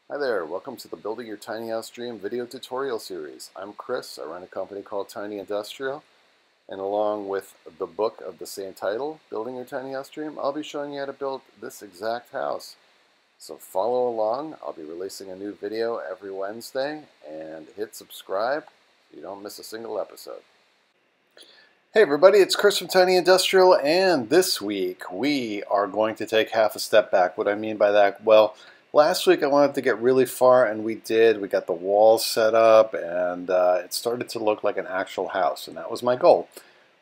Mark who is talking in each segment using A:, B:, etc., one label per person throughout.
A: Hi there, welcome to the Building Your Tiny House Dream video tutorial series. I'm Chris, I run a company called Tiny Industrial, and along with the book of the same title, Building Your Tiny House Dream, I'll be showing you how to build this exact house. So follow along, I'll be releasing a new video every Wednesday, and hit subscribe so you don't miss a single episode. Hey everybody, it's Chris from Tiny Industrial, and this week we are going to take half a step back. What I mean by that, well, last week I wanted to get really far, and we did. We got the walls set up, and it started to look like an actual house, and that was my goal.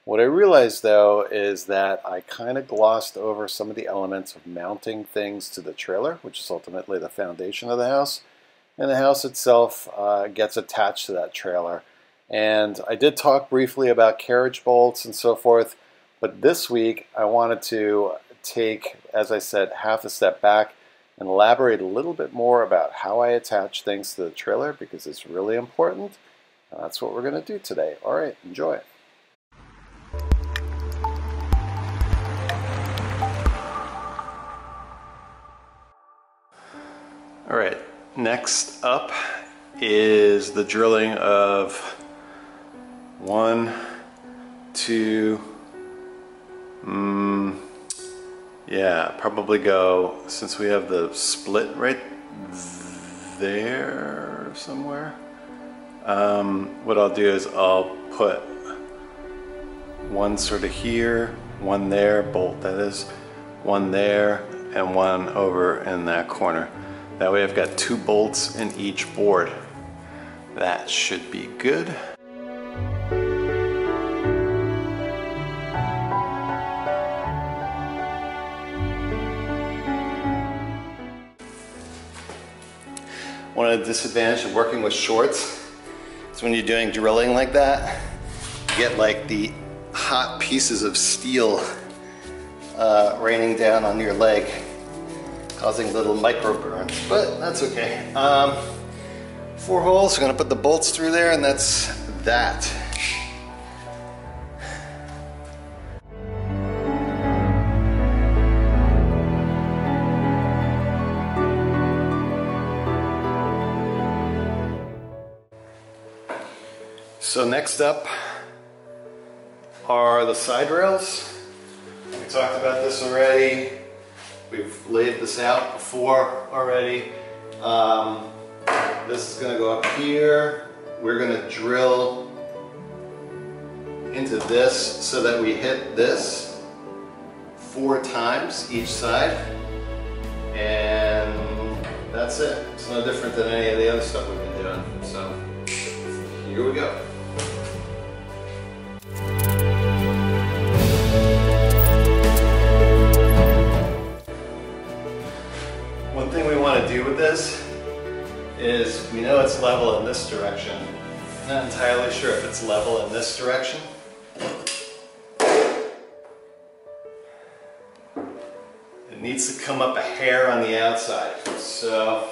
A: What I realized, though, is that I kind of glossed over some of the elements of mounting things to the trailer, which is ultimately the foundation of the house, and the house itself gets attached to that trailer. And I did talk briefly about carriage bolts and so forth, but this week I wanted to take, as I said, half a step back and elaborate a little bit more about how I attach things to the trailer, because it's really important. And that's what we're going to do today. All right, enjoy. All right, next up is the drilling of 1, 2, probably go, since we have the split right there somewhere, what I'll do is I'll put one sort of here, one there, bolt that is, one there, and one over in that corner. That way I've got 2 bolts in each board. That should be good. One of the disadvantages of working with shorts is when you're doing drilling like that, you get like the hot pieces of steel raining down on your leg, causing little micro burns, but that's okay. 4 holes, we're gonna put the bolts through there, and that's that. So next up are the side rails. We talked about this already. We've laid this out before already. This is going to go up here. We're going to drill into this so that we hit this 4 times each side. And that's it. It's no different than any of the other stuff we've been doing. So here we go. One thing we want to do with this is, we know it's level in this direction. Not entirely sure if it's level in this direction. It needs to come up a hair on the outside. So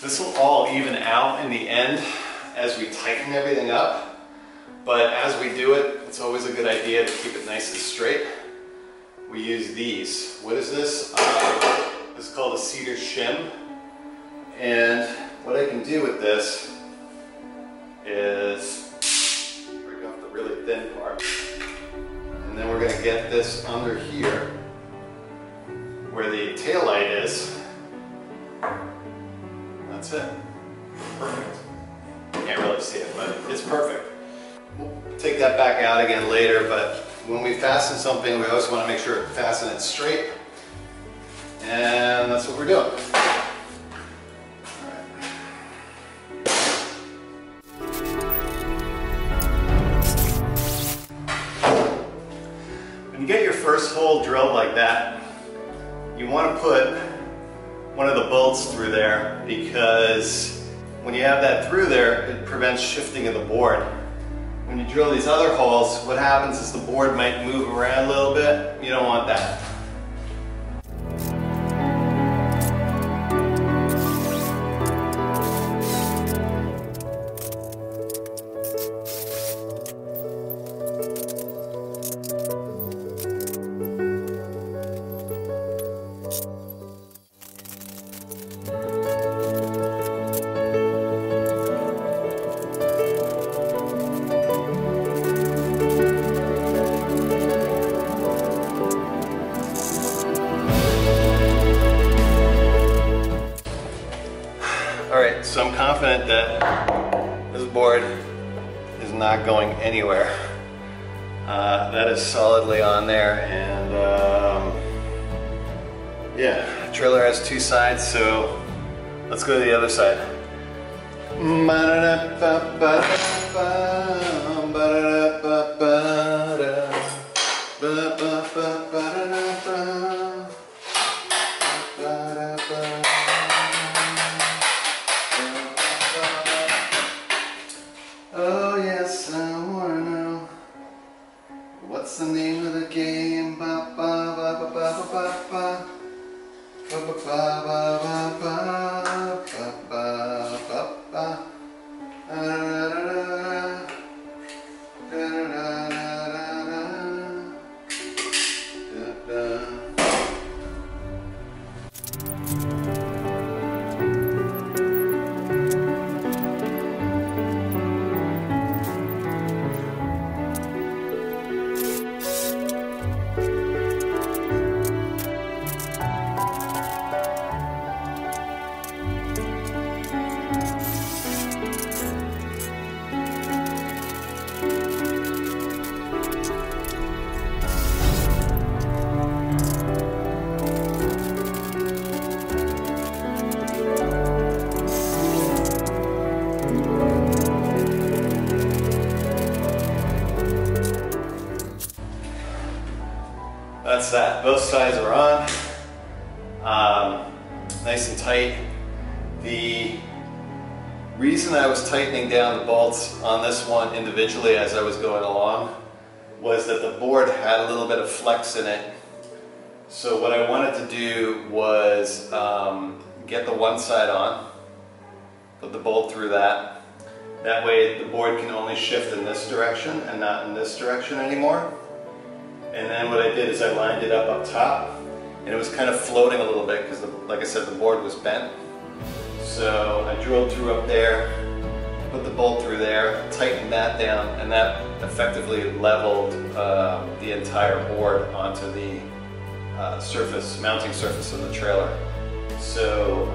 A: this will all even out in the end as we tighten everything up. But as we do it, it's always a good idea to keep it nice and straight. We use these. What is this? This is called a cedar shim. And what I can do with this is break off the really thin part. And then we're going to get this under here where the tail light is. That's it. Perfect. Can't really see it, but it's perfect. We'll take that back out again later, but when we fasten something, we always want to make sure to fasten it straight. And that's what we're doing. When you get your first hole drilled like that, you want to put one of the bolts through there, because when you have that through there, it prevents shifting of the board. When you drill these other holes, what happens is the board might move around a little bit. You don't want that. So I'm confident that this board is not going anywhere. That is solidly on there, and yeah, the trailer has two sides, so let's go to the other side. Oh yes, I wanna know what's the name of the game. Ba ba ba ba ba ba ba ba ba ba ba ba ba ba ba. That's that. Both sides are on. Nice and tight. The reason I was tightening down the bolts on this one individually as I was going along was that the board had a little bit of flex in it. So what I wanted to do was get the one side on, put the bolt through that. That way the board can only shift in this direction and not in this direction anymore. And then what I did is I lined it up top, and it was kind of floating a little bit because, like I said, the board was bent. So I drilled through up there, put the bolt through there, tightened that down, and that effectively leveled the entire board onto the mounting surface of the trailer. So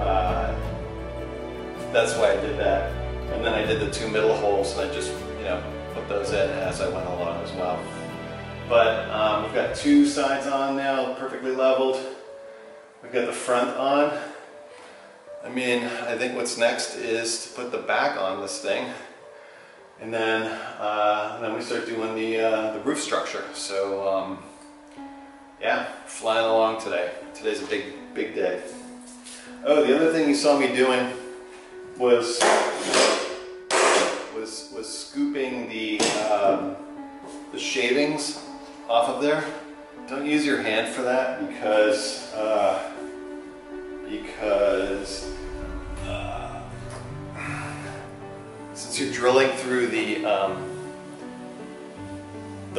A: that's why I did that. And then I did the two middle holes, and I just, put those in as I went along as well. But we've got two sides on now, perfectly leveled. We've got the front on. I think what's next is to put the back on this thing, and then we start doing the roof structure. So yeah, flying along today. Today's a big day. Oh, the other thing you saw me doing was scooping the shavings off of there. Don't use your hand for that because since you're drilling through the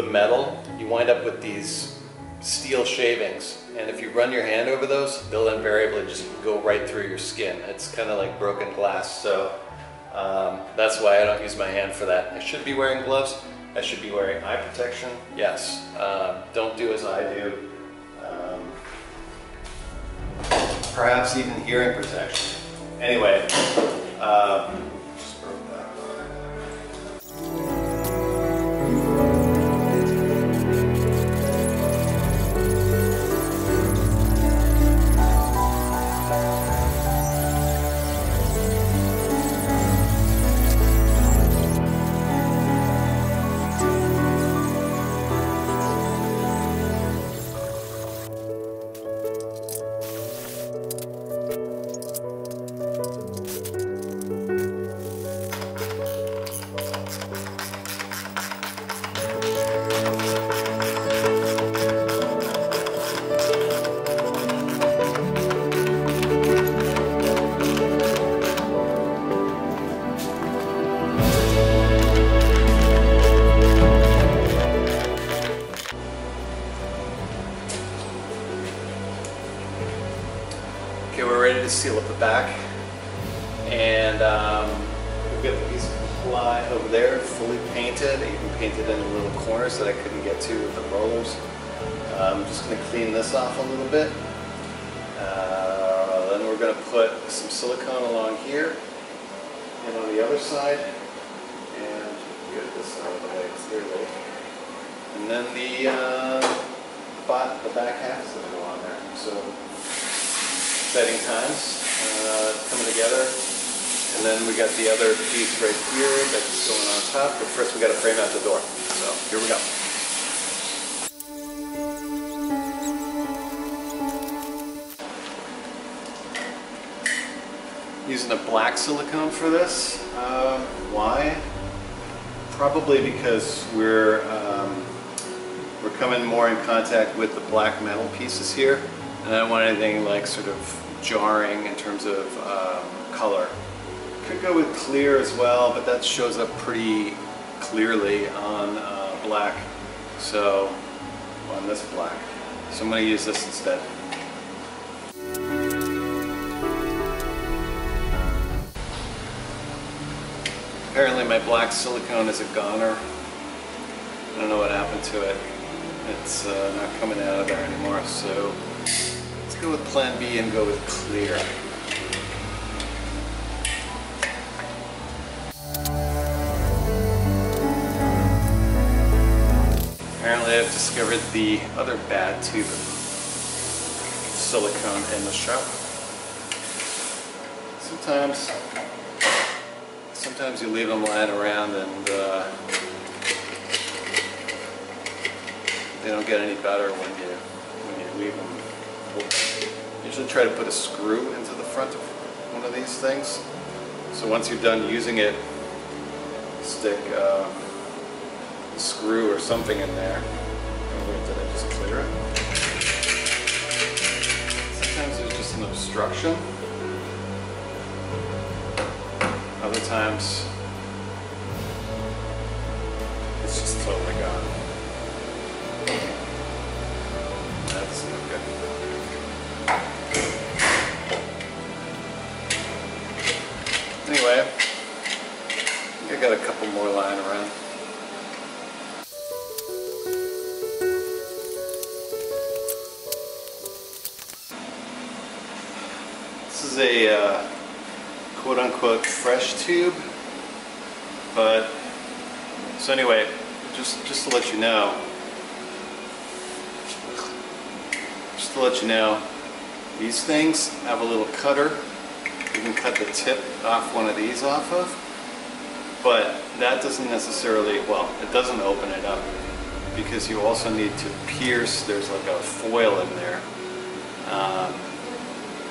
A: metal, you wind up with these steel shavings, and if you run your hand over those, they'll invariably just go right through your skin. It's kind of like broken glass, so that's why I don't use my hand for that. I should be wearing gloves. I should be wearing eye protection. Yes. Don't do as I do. Perhaps even hearing protection. Anyway, just broke that. Okay, we're ready to seal up the back, and we've got the piece of ply over there fully painted, even painted in the little corners that I couldn't get to with the rollers. I'm just going to clean this off a little bit. Then we're going to put some silicone along here, and on the other side, and get this out of the way clearly. And then the back half is going to go on there. So exciting times coming together. And then we got the other piece right here that's going on top. But first we got to frame out the door. So here we go. Using a black silicone for this. Why? Probably because we're coming more in contact with the black metal pieces here, and I don't want anything like sort of jarring in terms of color. Could go with clear as well, but that shows up pretty clearly on black. So on this black. So I'm going to use this instead. Apparently my black silicone is a goner. I don't know what happened to it. It's not coming out of there anymore, so let's go with plan B and go with clear. Apparently I've discovered the other bad tube of silicone in the shop. Sometimes you leave them lying around and they don't get any better when you leave them open. Usually try to put a screw into the front of one of these things. So once you're done using it, stick a screw or something in there. Wait, did I just clear it? Sometimes there's just an obstruction. Other times, it's just totally gone. That's not good. Anyway, I think I got a couple more lying around. This is a quote-unquote fresh tube, but so anyway, just to let you know, these things have a little cutter. You can cut the tip off one of these off of, but that doesn't necessarily, well, it doesn't open it up because you also need to pierce. There's like a foil in there.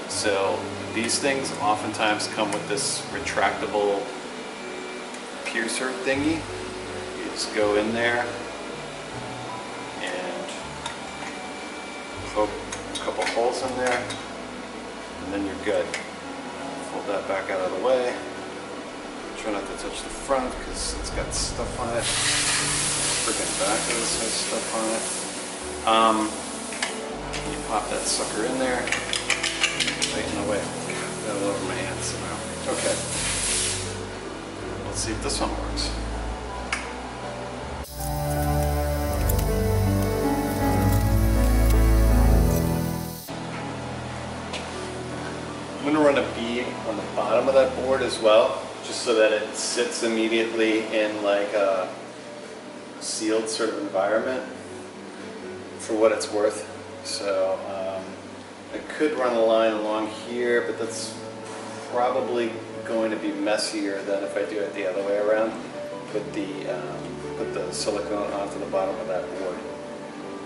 A: So these things oftentimes come with this retractable piercer thingy. You just go in there and poke a couple holes in there, and then you're good. Fold that back out of the way. Try not to touch the front because it's got stuff on it. Freaking back of this has stuff on it. You pop that sucker in there. Right in the way. Got it over my hand somehow. Okay. Let's see if this one works. I'm going to run a bead on the bottom of that board as well, just so that it sits immediately in like a sealed sort of environment for what it's worth. So I could run a line along here, but that's probably going to be messier than if I do it the other way around. Put the silicone onto the bottom of that board.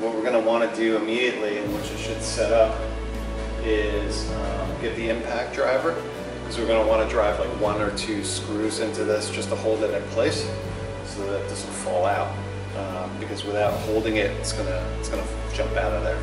A: What we're going to want to do immediately, and which it should set up, is get the impact driver, because we're going to want to drive like 1 or 2 screws into this just to hold it in place so that it doesn't fall out. Because without holding it, it's gonna jump out of there.